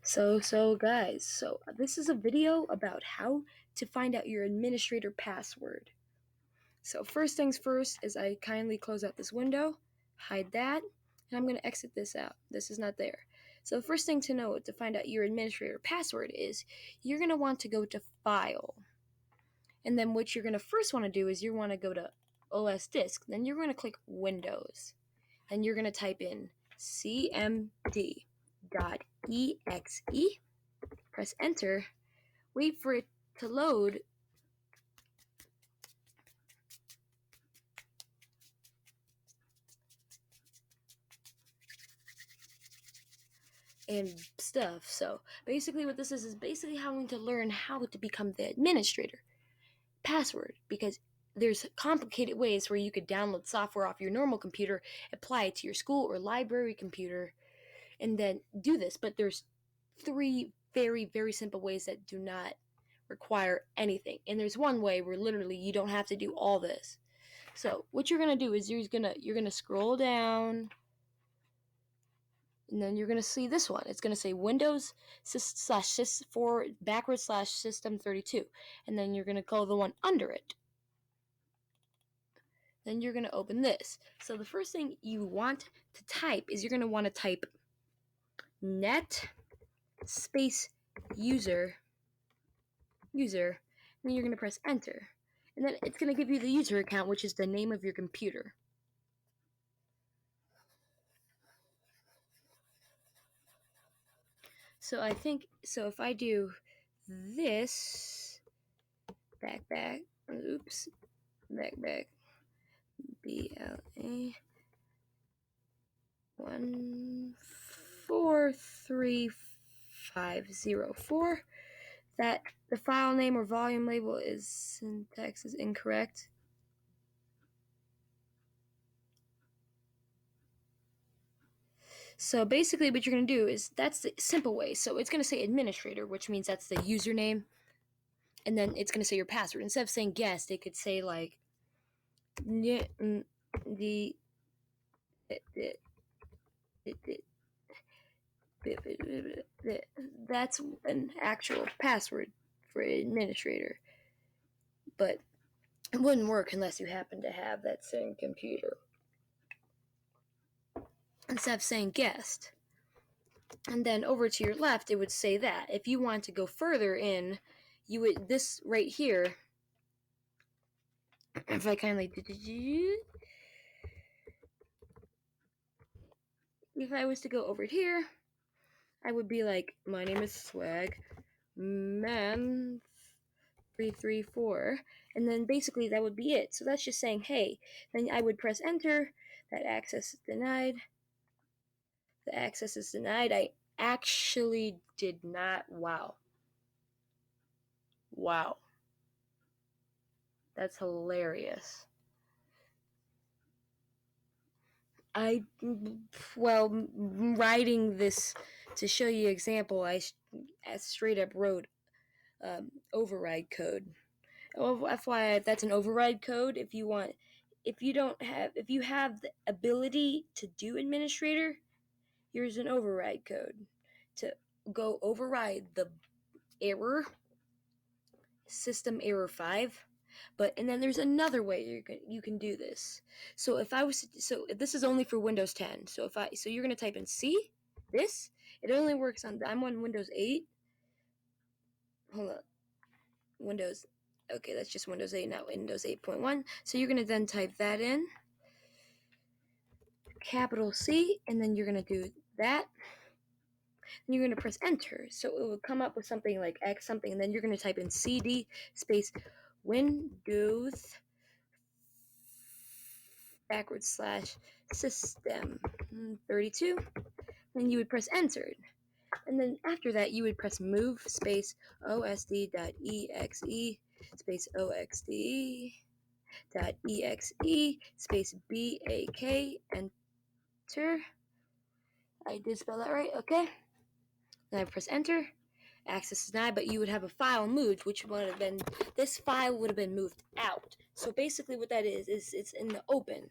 So guys, this is a video about how to find out your administrator password. So first things first is I kindly close out this window, hide that, and I'm going to exit this out. This is not there. So the first thing to know to find out your administrator password is you're going to want to go to File. And then what you're going to first want to do is you want to go to OS Disk. Then you're going to click Windows. Then you're going to type in cmd.exe, press enter, wait for it to load, and stuff. So basically what this is basically having to learn how to become the administrator password, because there's complicated ways where you could download software off your normal computer, apply it to your school or library computer, and then do this. But there's three very, very simple ways that do not require anything. And there's one way where literally you don't have to do all this. So what you're gonna do is you're gonna scroll down, and then you're gonna see this one. It's gonna say Windows /sys System 32, and then you're gonna go the one under it. Then you're gonna open this. So the first thing you want to type is you're gonna want to type net space user, and then you're gonna press enter, and then it's gonna give you the user account, which is the name of your computer. So if I do this, back, oops, back, BLA 143504, that the file name or volume label is syntax is incorrect. So basically what you're going to do is, that's the simple way. So it's going to say administrator, which means that's the username, and then it's going to say your password. Instead of saying guest, it could say like that's an actual password for an administrator. But it wouldn't work unless you happen to have that same computer. Instead of saying guest. And then over to your left, it would say that. If you want to go further in, you would, this right here, if I kindly, if I was to go over here, I would be like, my name is Swag Man 334, and then basically that would be it. So that's just saying, hey. Then I would press enter. That access is denied. The access is denied. I actually did not. Wow. That's hilarious. Writing this to show you example, I straight up wrote override code. Oh, FYI, that's an override code. If you have the ability to do administrator, here's an override code to go override the error, system error 5. And then there's another way you can do this. So if this is only for Windows 10. So you're going to type in C, this. It only works I'm on Windows 8. Hold on. Windows. Okay, that's just Windows 8, not Windows 8.1. So you're going to then type that in, capital C, and then you're going to do that. And you're going to press enter. So it will come up with something like X something, and then you're going to type in CD space Windows / system 32. Then you would press enter. And then after that, you would press move space osd.exe space oxd.exe space BAK, enter. I did spell that right, okay? Then I press enter. Access denied, but you would have a file moved, which would have been, this file would have been moved out. So basically what that is it's in the open.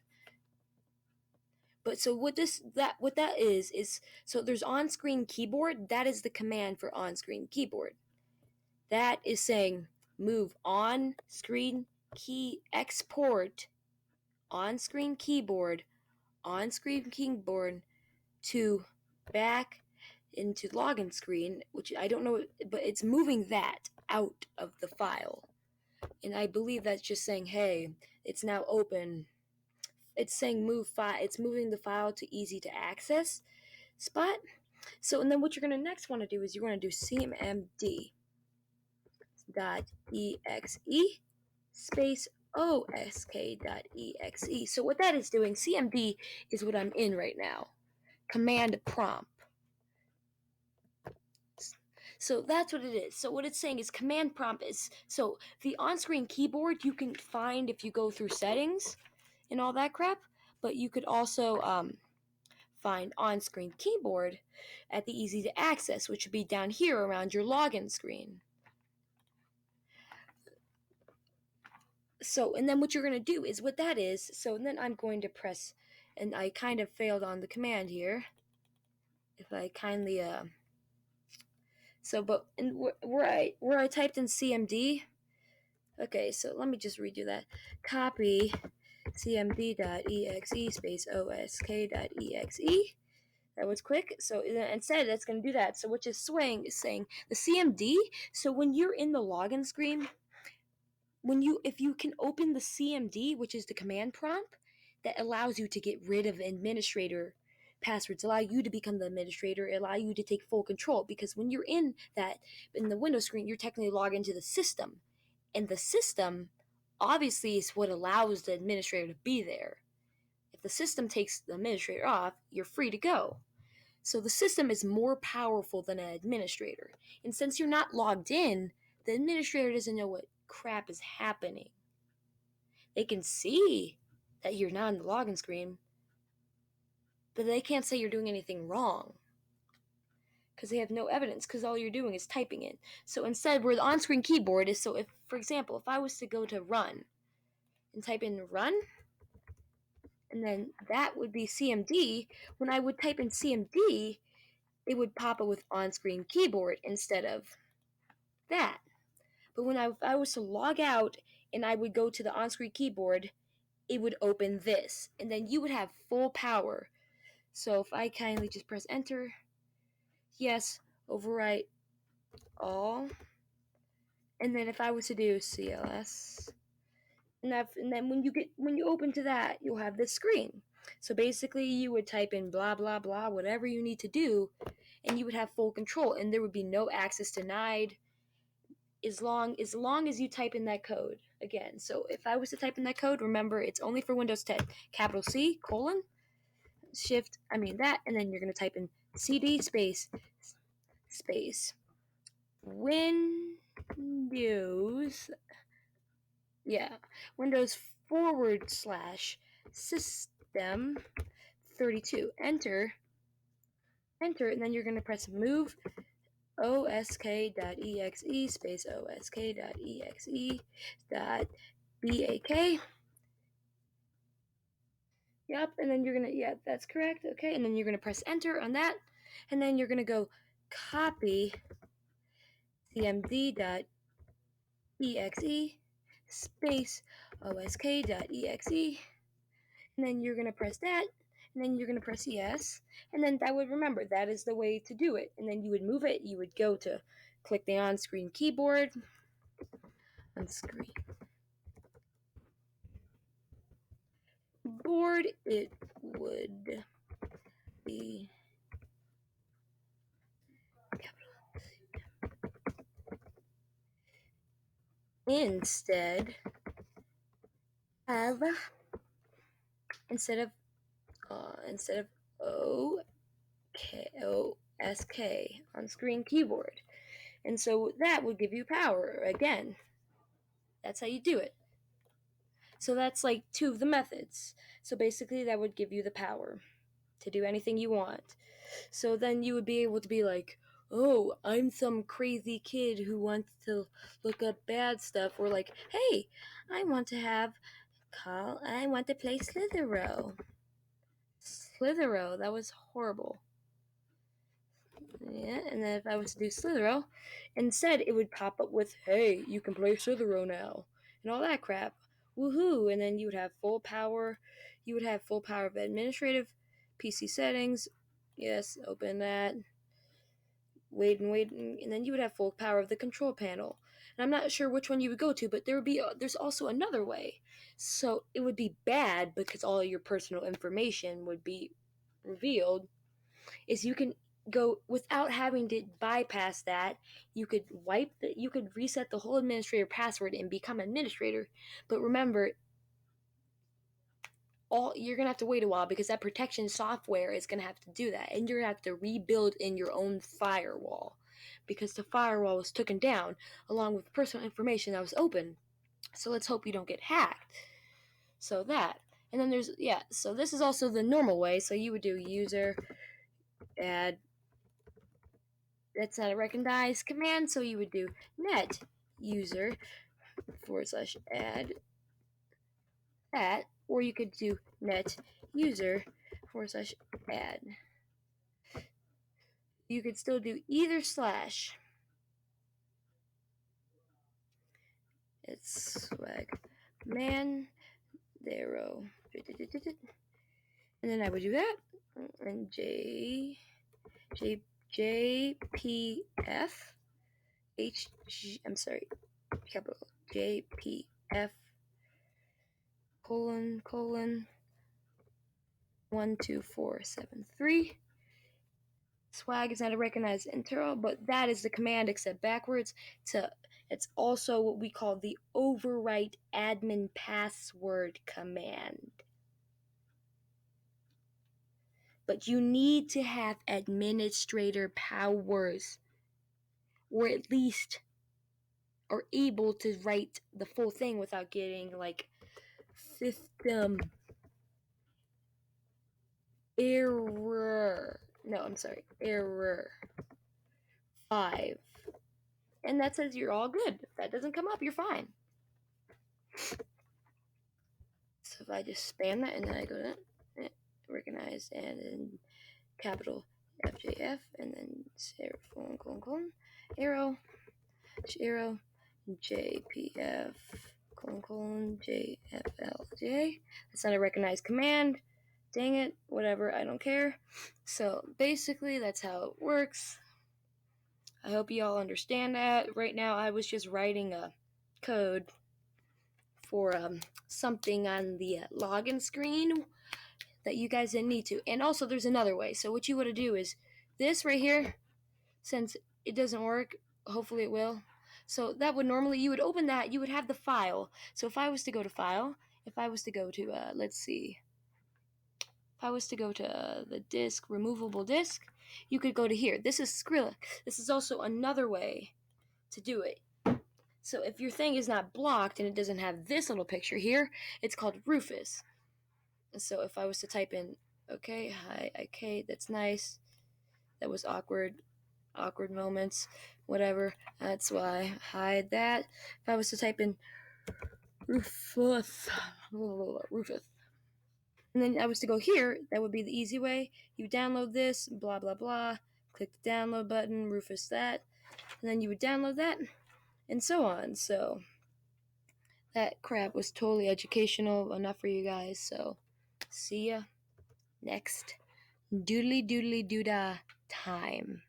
But so what that is so there's on-screen keyboard. That is the command for on-screen keyboard. That is saying move on-screen key export on-screen keyboard to back into login screen, which I don't know, but it's moving that out of the file. And I believe that's just saying, hey, it's now open. It's saying move file. It's moving the file to easy to access spot. So, and then what you're going to next want to do is you're going to do cmd.exe space osk.exe. So what that is doing, cmd is what I'm in right now. Command prompt. So that's what it is. So what it's saying is command prompt is, so the on-screen keyboard you can find if you go through settings and all that crap, but you could also find on-screen keyboard at the easy to access, which would be down here around your login screen. So, and then what you're going to do is what that is, so and then I'm going to press, and I kind of failed on the command here. If I kindly, so, but in, where I typed in CMD, okay, so let me just redo that. Copy cmd.exe space osk.exe. That was quick. So instead, that's going to do that. So which is saying the CMD. So when you're in the login screen, if you can open the CMD, which is the command prompt that allows you to get rid of administrator passwords, allow you to become the administrator, allow you to take full control. Because when you're in the Windows screen, you're technically logged into the system, and the system obviously is what allows the administrator to be there. If the system takes the administrator off, you're free to go. So the system is more powerful than an administrator. And since you're not logged in, the administrator doesn't know what crap is happening. They can see that you're not on the login screen, but they can't say you're doing anything wrong because they have no evidence, because all you're doing is typing it. So instead, where the on-screen keyboard is, so if, for example, if I was to go to run and type in run, and then that would be CMD, when I would type in CMD, it would pop up with on-screen keyboard instead of that. But when I was to log out and I would go to the on-screen keyboard, it would open this, and then you would have full power. So if I kindly just press enter, yes, overwrite all, and then if I was to do CLS, and then when you open to that, you'll have this screen. So basically, you would type in blah blah blah, whatever you need to do, and you would have full control, and there would be no access denied. As long as you type in that code again. So if I was to type in that code, remember it's only for Windows 10. Capital C, colon, shift, that, and then you're going to type in CD space Windows, Windows / system 32. Enter, and then you're going to press move osk.exe space osk.exe.bak. Yep, and then you're gonna, that's correct. Okay, and then you're gonna press enter on that, and then you're gonna go copy cmd.exe space osk.exe, and then you're gonna press that, and then you're gonna press yes, and then that would, remember, that is the way to do it. And then you would move it, you would go to click the on-screen keyboard, on-screen board, it would be instead of OSK on screen keyboard. And so that would give you power. Again, that's how you do it. So that's like two of the methods. So basically that would give you the power to do anything you want. So then you would be able to be like, oh, I'm some crazy kid who wants to look up bad stuff, or like, hey, I want to play Slither.io. Slither.io. That was horrible. Yeah, and then if I was to do Slither.io, instead it would pop up with, hey, you can play Slither.io now, and all that crap. Woohoo! And then you would have full power. You would have full power of administrative PC settings. Yes, open that. Wait, and then you would have full power of the control panel. And I'm not sure which one you would go to, but there's also another way. So it would be bad because all your personal information would be revealed. Is you can go without having to bypass that. You could you could reset the whole administrator password and become administrator. But remember, you're gonna have to wait a while because that protection software is gonna have to do that, and you're gonna have to rebuild in your own firewall because the firewall was taken down along with personal information that was open. So let's hope you don't get hacked. So that, and then so this is also the normal way. So you would do user add. That's not a recognized command, so you would do net user /add that, or you could do net user /add. You could still do either slash. It's swag man zero. And then I would do that. And JPF capital JPF ::12473. Swag is not a recognized interval, but that is the command except backwards. It's also what we call the overwrite admin password command. But you need to have administrator powers, or at least are able to write the full thing without getting like system error. No, I'm sorry, error 5. And that says you're all good. If that doesn't come up, you're fine. So if I just spam that and then I go to recognize and then capital FJF and then arrow JPF JFLJ. That's not a recognized command. Dang it, whatever, I don't care. So basically that's how it works. I hope you all understand that. Right now I was just writing a code for something on the login screen that you guys didn't need to. And also there's another way. So what you want to do is this right here, since it doesn't work, hopefully it will. So that would normally, you would open that, you would have the file. So if I was to go to file, if I was to go to, let's see, if I was to go to the disk, removable disk, you could go to here. This is Skrilla. This is also another way to do it. So if your thing is not blocked and it doesn't have this little picture here, it's called Rufus. So if I was to type in, okay, hi, okay, that's nice. That was awkward moments, whatever. That's why I hide that. If I was to type in Rufus, and then I was to go here, that would be the easy way. You download this, blah, blah, blah. Click the download button, Rufus that. And then you would download that, and so on. So that crap was totally educational enough for you guys. So see ya next doodly doodah time.